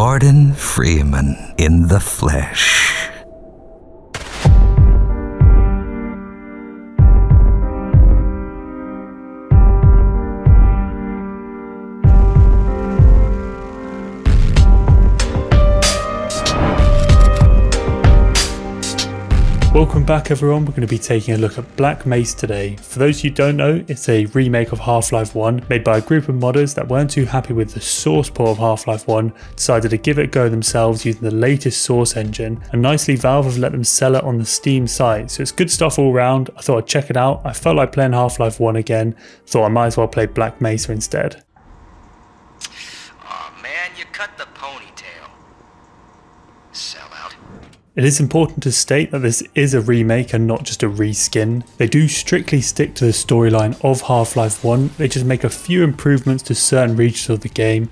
Gordon Freeman in the flesh. Welcome back everyone, we're going to be taking a look at Black Mesa today. For those of you who don't know, it's a remake of Half-Life 1 made by a group of modders that weren't too happy with the source port of Half-Life 1, decided to give it a go themselves using the latest source engine, and nicely Valve have let them sell it on the Steam site, so it's good stuff all around. I thought I'd check it out. I felt like playing Half-Life 1 again, thought I might as well play Black Mesa instead. Aw man, you cut the ponytail. Sellout. It is important to state that this is a remake and not just a reskin. They do strictly stick to the storyline of Half-Life 1, they just make a few improvements to certain regions of the game.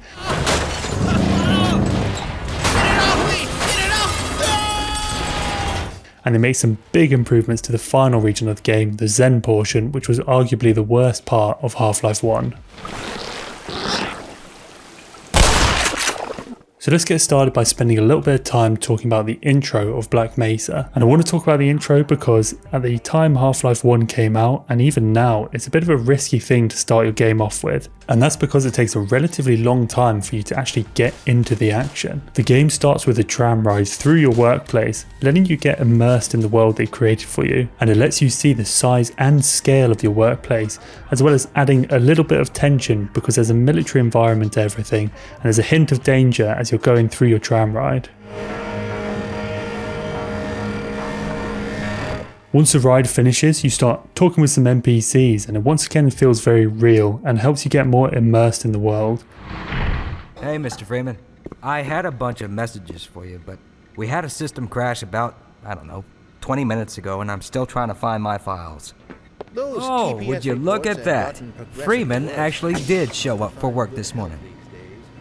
And they make some big improvements to the final region of the game, the Zen portion, which was arguably the worst part of Half-Life 1. So let's get started by spending a little bit of time talking about the intro of Black Mesa. And I want to talk about the intro because at the time Half-Life 1 came out, and even now, it's a bit of a risky thing to start your game off with. And that's because it takes a relatively long time for you to actually get into the action. The game starts with a tram ride through your workplace, letting you get immersed in the world they created for you. And it lets you see the size and scale of your workplace, as well as adding a little bit of tension because there's a military environment to everything, and there's a hint of danger as you're going through your tram ride. Once the ride finishes, you start talking with some NPCs, and it once again feels very real and helps you get more immersed in the world. Hey Mr. Freeman, I had a bunch of messages for you, but we had a system crash about, 20 minutes ago, and I'm still trying to find my files. Oh, would you look at that? Freeman actually did show up for work this morning.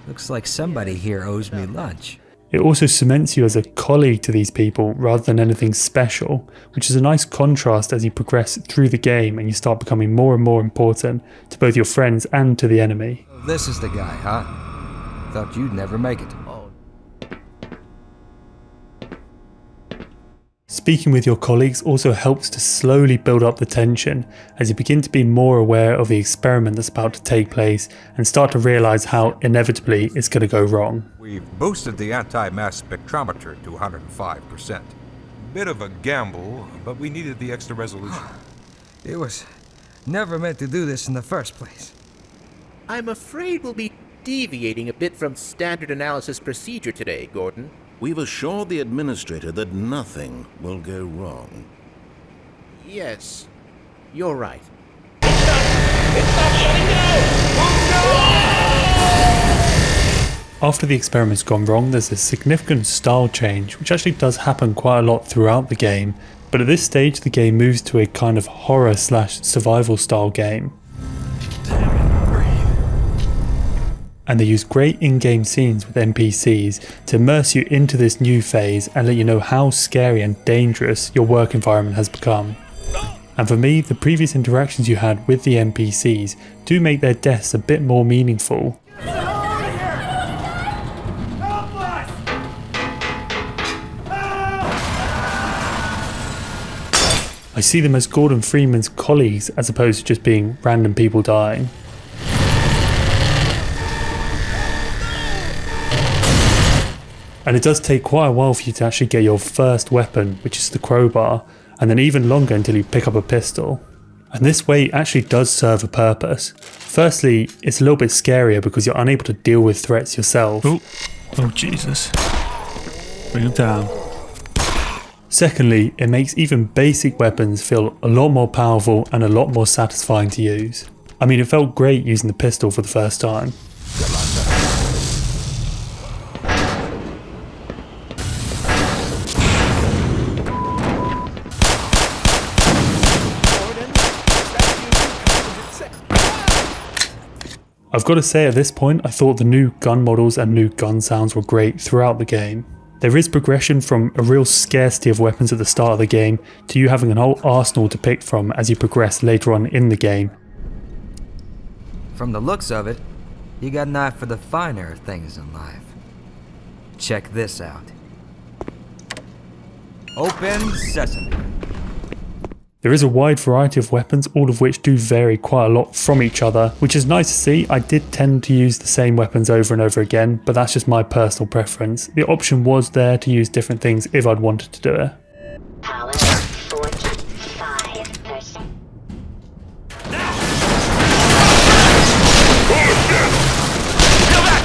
Looks like somebody here owes me lunch. It also cements you as a colleague to these people rather than anything special, which is a nice contrast as you progress through the game and you start becoming more and more important to both your friends and to the enemy. This is the guy, huh? Thought you'd never make it. Speaking with your colleagues also helps to slowly build up the tension as you begin to be more aware of the experiment that's about to take place and start to realize how inevitably it's going to go wrong. We've boosted the anti-mass spectrometer to 105%. Bit of a gamble, but we needed the extra resolution. It was never meant to do this in the first place. I'm afraid we'll be deviating a bit from standard analysis procedure today, Gordon. We've assured the administrator that nothing will go wrong. Yes, you're right. After the experiment's gone wrong, there's a significant style change, which actually does happen quite a lot throughout the game, but at this stage the game moves to a kind of horror/survival style game. And they use great in-game scenes with NPCs to immerse you into this new phase and let you know how scary and dangerous your work environment has become. And for me, the previous interactions you had with the NPCs do make their deaths a bit more meaningful. I see them as Gordon Freeman's colleagues as opposed to just being random people dying. And it does take quite a while for you to actually get your first weapon, which is the crowbar, and then even longer until you pick up a pistol. And this way actually does serve a purpose. Firstly, it's a little bit scarier because you're unable to deal with threats yourself. Oh Jesus. Bring him down. Secondly, it makes even basic weapons feel a lot more powerful and a lot more satisfying to use. I mean, it felt great using the pistol for the first time. I've got to say at this point I thought the new gun models and new gun sounds were great throughout the game. There is progression from a real scarcity of weapons at the start of the game to you having an whole arsenal to pick from as you progress later on in the game. From the looks of it, you got an eye for the finer things in life. Check this out. Open sesame. There is a wide variety of weapons, all of which do vary quite a lot from each other, which is nice to see. I did tend to use the same weapons over and over again, but that's just my personal preference. The option was there to use different things if I'd wanted to do it. Power 45%.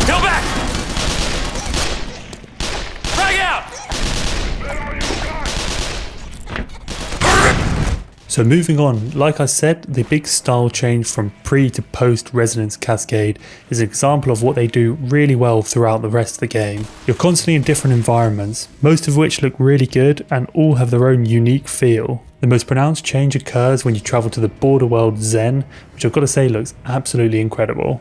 Kill back! Frag out! So moving on, like I said, the big style change from pre to post resonance cascade is an example of what they do really well throughout the rest of the game. You're constantly in different environments, most of which look really good and all have their own unique feel. The most pronounced change occurs when you travel to the border world Zen, which I've got to say looks absolutely incredible.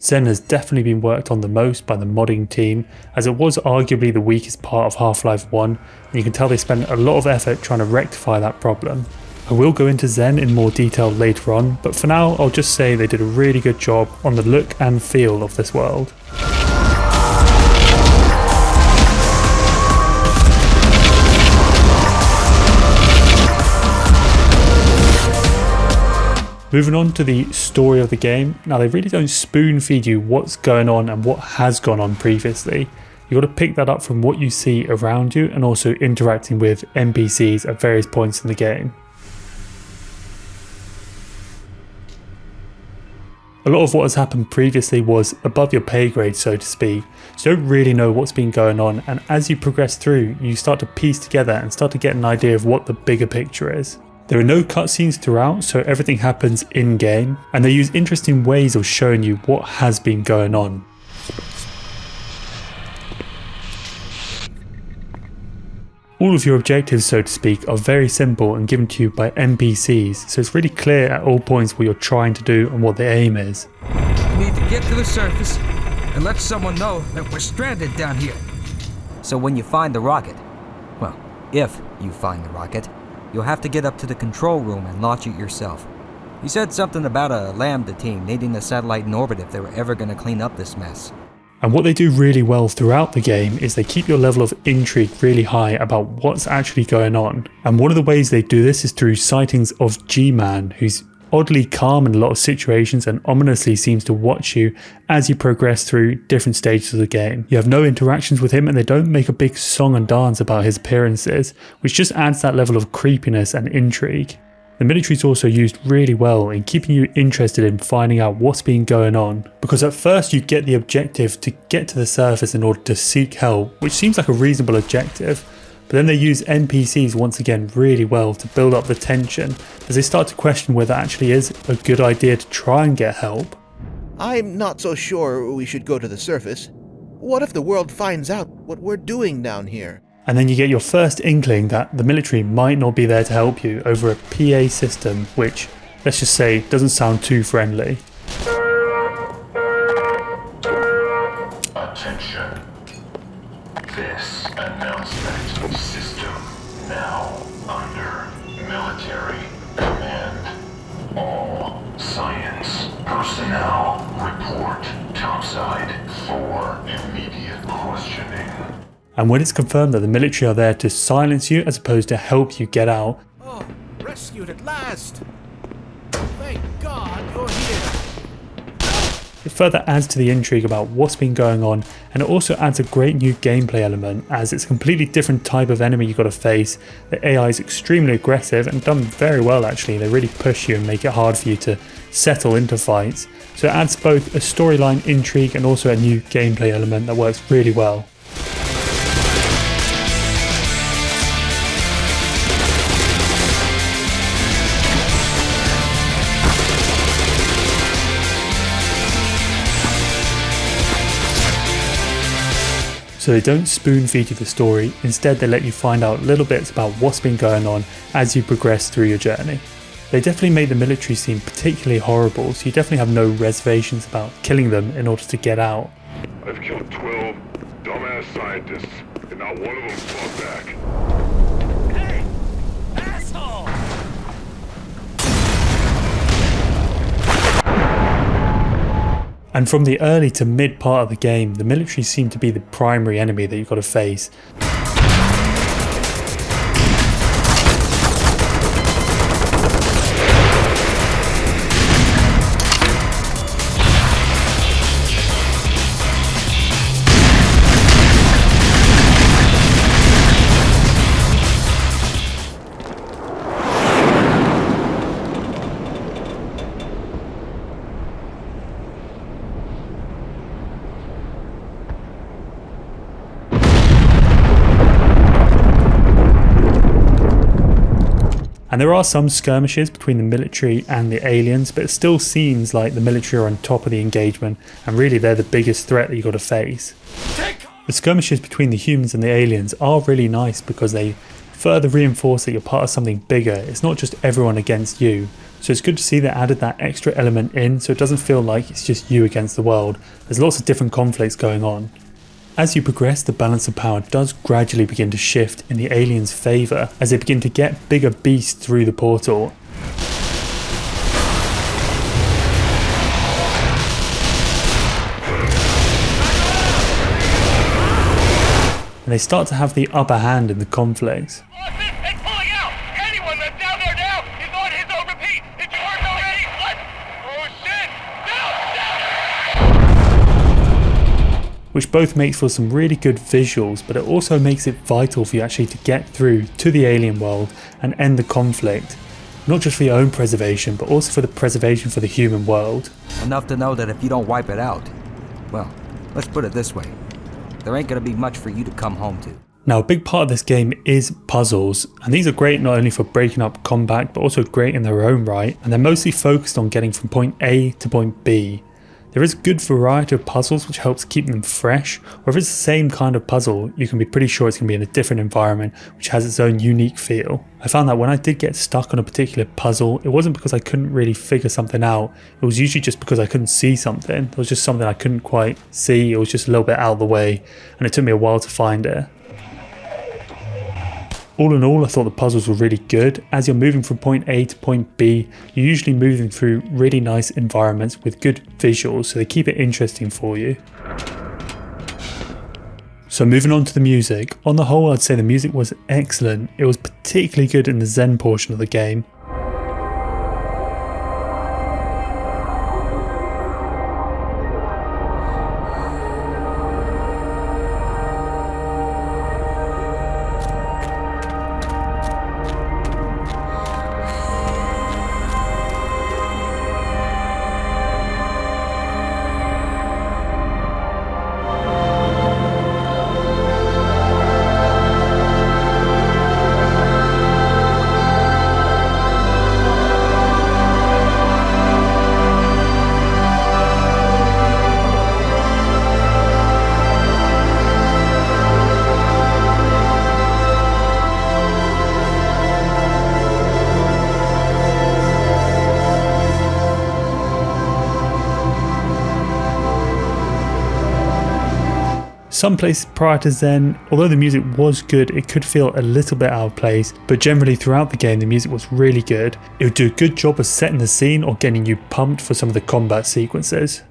Zen has definitely been worked on the most by the modding team, as it was arguably the weakest part of Half-Life 1, and you can tell they spent a lot of effort trying to rectify that problem. I will go into Zen in more detail later on, but for now I'll just say they did a really good job on the look and feel of this world. Moving on to the story of the game. Now they really don't spoon feed you what's going on and what has gone on previously. You've got to pick that up from what you see around you and also interacting with NPCs at various points in the game. A lot of what has happened previously was above your pay grade, so to speak, so you don't really know what's been going on, and as you progress through you start to piece together and start to get an idea of what the bigger picture is. There are no cutscenes throughout, so everything happens in-game, and they use interesting ways of showing you what has been going on. All of your objectives, so to speak, are very simple and given to you by NPCs, so it's really clear at all points what you're trying to do and what the aim is. We need to get to the surface and let someone know that we're stranded down here. So when you find the rocket, well, if you find the rocket, you'll have to get up to the control room and launch it yourself. You said something about a Lambda team needing the satellite in orbit if they were ever going to clean up this mess. And what they do really well throughout the game is they keep your level of intrigue really high about what's actually going on. And one of the ways they do this is through sightings of G-Man, who's oddly calm in a lot of situations and ominously seems to watch you as you progress through different stages of the game. You have no interactions with him and they don't make a big song and dance about his appearances, which just adds that level of creepiness and intrigue. The military is also used really well in keeping you interested in finding out what's been going on, because at first you get the objective to get to the surface in order to seek help, which seems like a reasonable objective. But then they use NPCs once again really well to build up the tension as they start to question whether it actually is a good idea to try and get help. I'm not so sure we should go to the surface. What if the world finds out what we're doing down here? And then you get your first inkling that the military might not be there to help you over a PA system which, let's just say, doesn't sound too friendly. Attention. This announcement system now under military command. All science personnel report topside for immediate questioning. And when it's confirmed that the military are there to silence you as opposed to help you get out, Oh, rescued at last! Thank God you're here! it further adds to the intrigue about what's been going on, and it also adds a great new gameplay element as it's a completely different type of enemy you've got to face. The AI is extremely aggressive and done very well actually. They really push you and make it hard for you to settle into fights. So it adds both a storyline intrigue and also a new gameplay element that works really well. So they don't spoon feed you the story, instead they let you find out little bits about what's been going on as you progress through your journey. They definitely make the military seem particularly horrible, so you definitely have no reservations about killing them in order to get out. I've killed 12 dumbass scientists, and not one of them fought back. Hey! Asshole! And from the early to mid part of the game, the military seem to be the primary enemy that you've got to face. And there are some skirmishes between the military and the aliens, but it still seems like the military are on top of the engagement, and really they're the biggest threat that you've got to face. The skirmishes between the humans and the aliens are really nice because they further reinforce that you're part of something bigger. It's not just everyone against you. So it's good to see they added that extra element in, so it doesn't feel like it's just you against the world. There's lots of different conflicts going on. As you progress, the balance of power does gradually begin to shift in the aliens' favour as they begin to get bigger beasts through the portal. And they start to have the upper hand in the conflicts. It's pulling out! Anyone that's down there now is on his own repeat! It worked already! What? Oh shit! Down! Which both makes for some really good visuals, but it also makes it vital for you actually to get through to the alien world and end the conflict. Not just for your own preservation, but also for the preservation for the human world. Enough to know that if you don't wipe it out, well, let's put it this way. There ain't gonna be much for you to come home to. Now, a big part of this game is puzzles, and these are great not only for breaking up combat, but also great in their own right, and they're mostly focused on getting from point A to point B. There is a good variety of puzzles which helps keep them fresh, or if it's the same kind of puzzle, you can be pretty sure it's going to be in a different environment which has its own unique feel. I found that when I did get stuck on a particular puzzle, it wasn't because I couldn't really figure something out, it was usually just because I couldn't see something. There was just something I couldn't quite see, it was just a little bit out of the way, and it took me a while to find it. All in all, I thought the puzzles were really good. As you're moving from point A to point B, you're usually moving through really nice environments with good visuals, so they keep it interesting for you. So moving on to the music. On the whole, I'd say the music was excellent. It was particularly good in the Zen portion of the game. Some places prior to Zen, although the music was good, it could feel a little bit out of place, but generally throughout the game the music was really good. It would do a good job of setting the scene or getting you pumped for some of the combat sequences.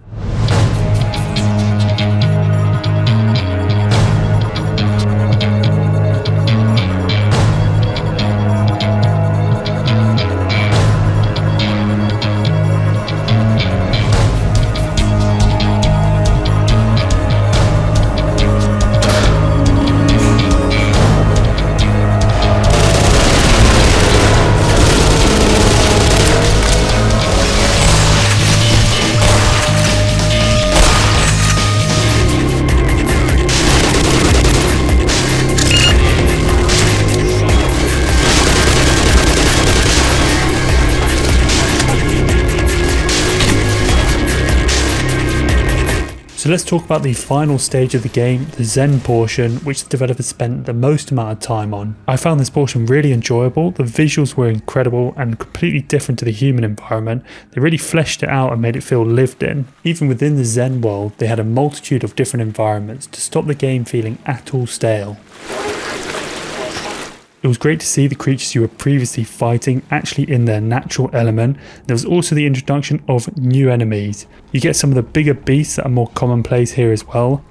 So let's talk about the final stage of the game, the Zen portion, which the developers spent the most amount of time on. I found this portion really enjoyable, the visuals were incredible and completely different to the human environment. They really fleshed it out and made it feel lived in. Even within the Zen world, they had a multitude of different environments to stop the game feeling at all stale. It was great to see the creatures you were previously fighting actually in their natural element. There was also the introduction of new enemies. You get some of the bigger beasts that are more commonplace here as well.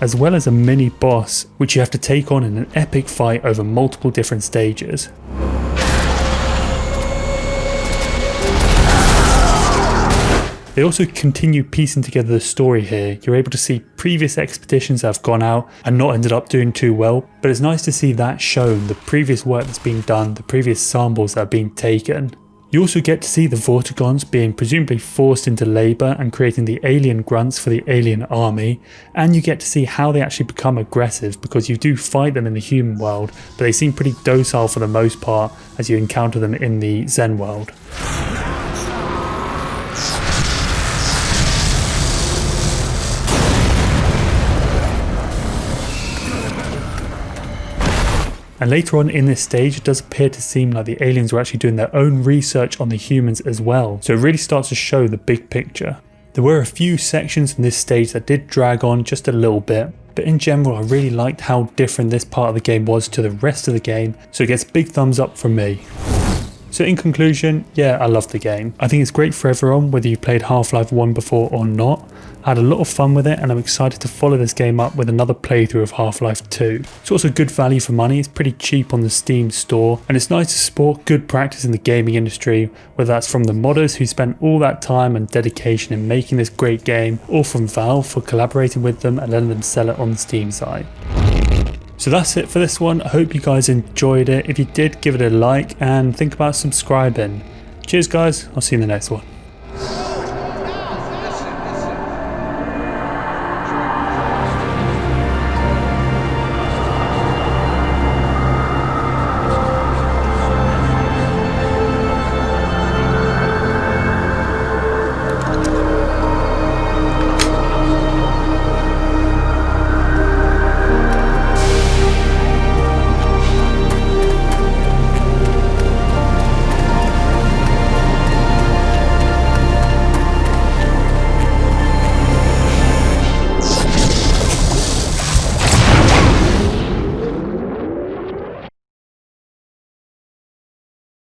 As well as a mini boss which you have to take on in an epic fight over multiple different stages. They also continue piecing together the story here. You're able to see previous expeditions that have gone out and not ended up doing too well, but it's nice to see that shown, the previous work that's been done, the previous samples that have been taken. You also get to see the Vortigons being presumably forced into labour and creating the alien grunts for the alien army, and you get to see how they actually become aggressive, because you do fight them in the human world, but they seem pretty docile for the most part as you encounter them in the Zen world. And later on in this stage, it does appear to seem like the aliens were actually doing their own research on the humans as well, so it really starts to show the big picture. There were a few sections in this stage that did drag on just a little bit, but in general I really liked how different this part of the game was to the rest of the game, so it gets big thumbs up from me. So in conclusion, yeah, I love the game. I think it's great for everyone, whether you played Half-Life 1 before or not. I had a lot of fun with it, and I'm excited to follow this game up with another playthrough of Half-Life 2. It's also good value for money, it's pretty cheap on the Steam store, and it's nice to support good practice in the gaming industry, whether that's from the modders who spent all that time and dedication in making this great game, or from Valve for collaborating with them and letting them sell it on the Steam site. So that's it for this one. I hope you guys enjoyed it. If you did, give it a like and think about subscribing. Cheers guys, I'll see you in the next one.